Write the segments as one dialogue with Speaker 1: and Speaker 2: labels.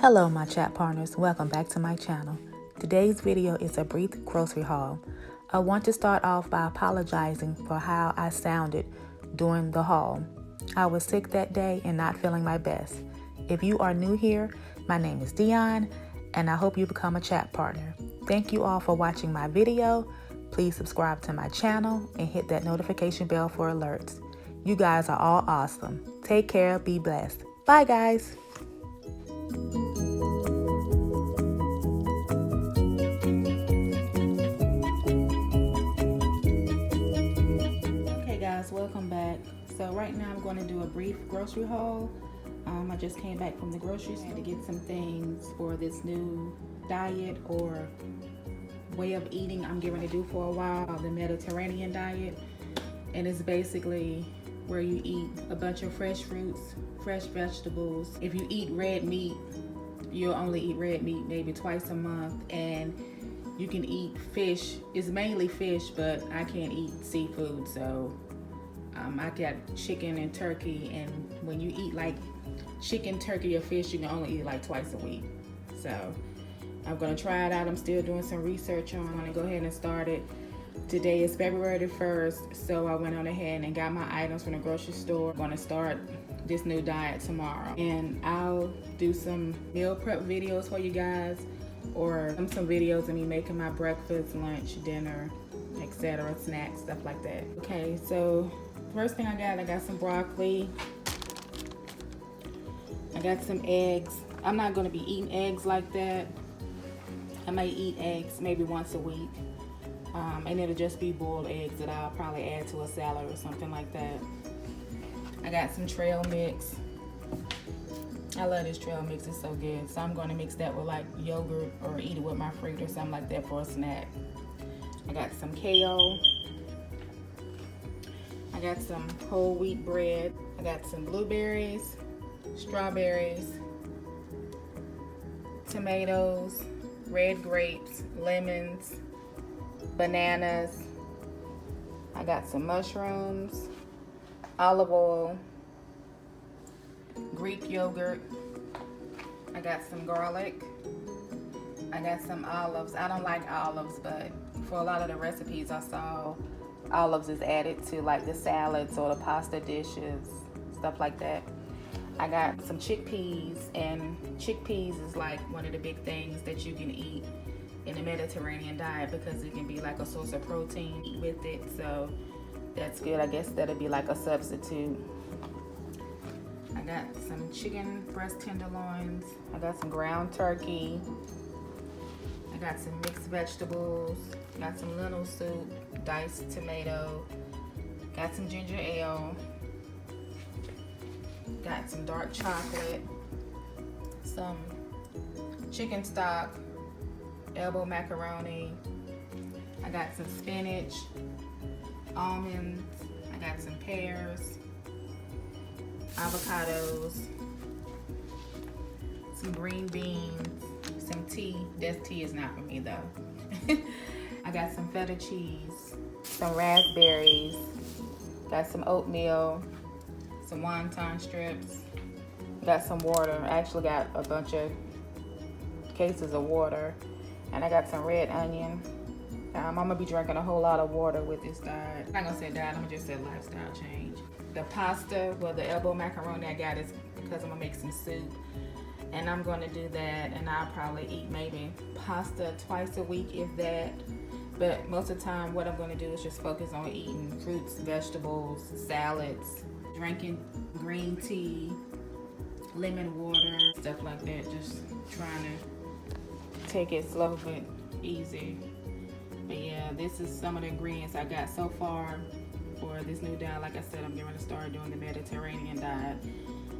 Speaker 1: Hello my chat partners, welcome back to my channel. Today's video is a brief grocery haul. I want to start off by apologizing for how I sounded during the haul. I was sick that day and not feeling my best. If you are new here, my name is Dion and I hope you become a chat partner. Thank you all for watching my video. Please subscribe to my channel and hit that notification bell for alerts. You guys are all awesome. Take care, be blessed. Bye guys. Welcome back. So right now I'm going to do a brief grocery haul. I just came back from the grocery store to get some things for this new diet or way of eating I'm getting to do for a while, the Mediterranean diet. And it's basically where you eat a bunch of fresh fruits, fresh vegetables. If you eat red meat, you'll only eat red meat maybe twice a month, and you can eat fish. It's mainly fish, but I can't eat seafood, so I got chicken and turkey, and when you eat like chicken, turkey, or fish, you can only eat like twice a week. So I'm gonna try it out. I'm still doing some research on it. I'm gonna go ahead and start it. Today is February the 1st, so I went on ahead and got my items from the grocery store. I'm gonna start this new diet tomorrow, and I'll do some meal prep videos for you guys, or some videos of me making my breakfast, lunch, dinner, etc., snacks, stuff like that. Okay, so first thing I got some broccoli. I got some eggs. I'm not gonna be eating eggs like that. I may eat eggs maybe once a week. And it'll just be boiled eggs that I'll probably add to a salad or something like that. I got some trail mix. I love this trail mix, it's so good. So I'm gonna mix that with like yogurt or eat it with my fruit or something like that for a snack. I got some kale. I got some whole wheat bread. I got some blueberries, strawberries, tomatoes, red grapes, lemons, bananas. I got some mushrooms, olive oil, Greek yogurt. I got some garlic. I got some olives. I don't like olives, but for a lot of the recipes I saw, olives is added to like the salads or the pasta dishes, stuff like that. I got some chickpeas, and chickpeas is like one of the big things that you can eat in the Mediterranean diet because it can be like a source of protein with it, so that's good. I guess that'll be like a substitute. I got some chicken breast tenderloins. I got some ground turkey. I got some mixed vegetables. Got some lentil soup, diced tomato. Got some ginger ale. Got some dark chocolate. Some chicken stock, elbow macaroni. I got some spinach, almonds. I got some pears, avocados, some green beans, some tea. This tea is not for me though. I got some feta cheese, some raspberries, got some oatmeal, some wonton strips, got some water. I actually got a bunch of cases of water, and I got some red onion. I'm gonna be drinking a whole lot of water with this diet. I'm not gonna say diet, I'm gonna just say lifestyle change. The pasta, well, the elbow macaroni I got is because I'm gonna make some soup, and I'm gonna do that, and I'll probably eat maybe pasta twice a week, if that. But most of the time, what I'm gonna do is just focus on eating fruits, vegetables, salads, drinking green tea, lemon water, stuff like that. Just trying to take it slow but easy. But yeah, this is some of the ingredients I got so far for this new diet. Like I said, I'm going to start doing the Mediterranean diet,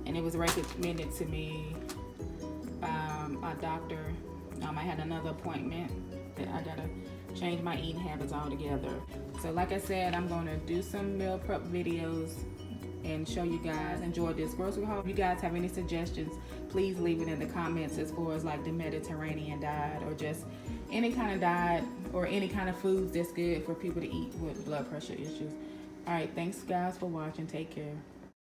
Speaker 1: and it was recommended to me by my doctor. I had another appointment that I gotta change my eating habits altogether. So like I said, I'm going to do some meal prep videos and show you guys. Enjoyed this grocery haul. If you guys have any suggestions, please leave it in the comments as far as like the Mediterranean diet, or just any kind of diet or any kind of foods that's good for people to eat with blood pressure issues. All right, thanks guys for watching. Take care.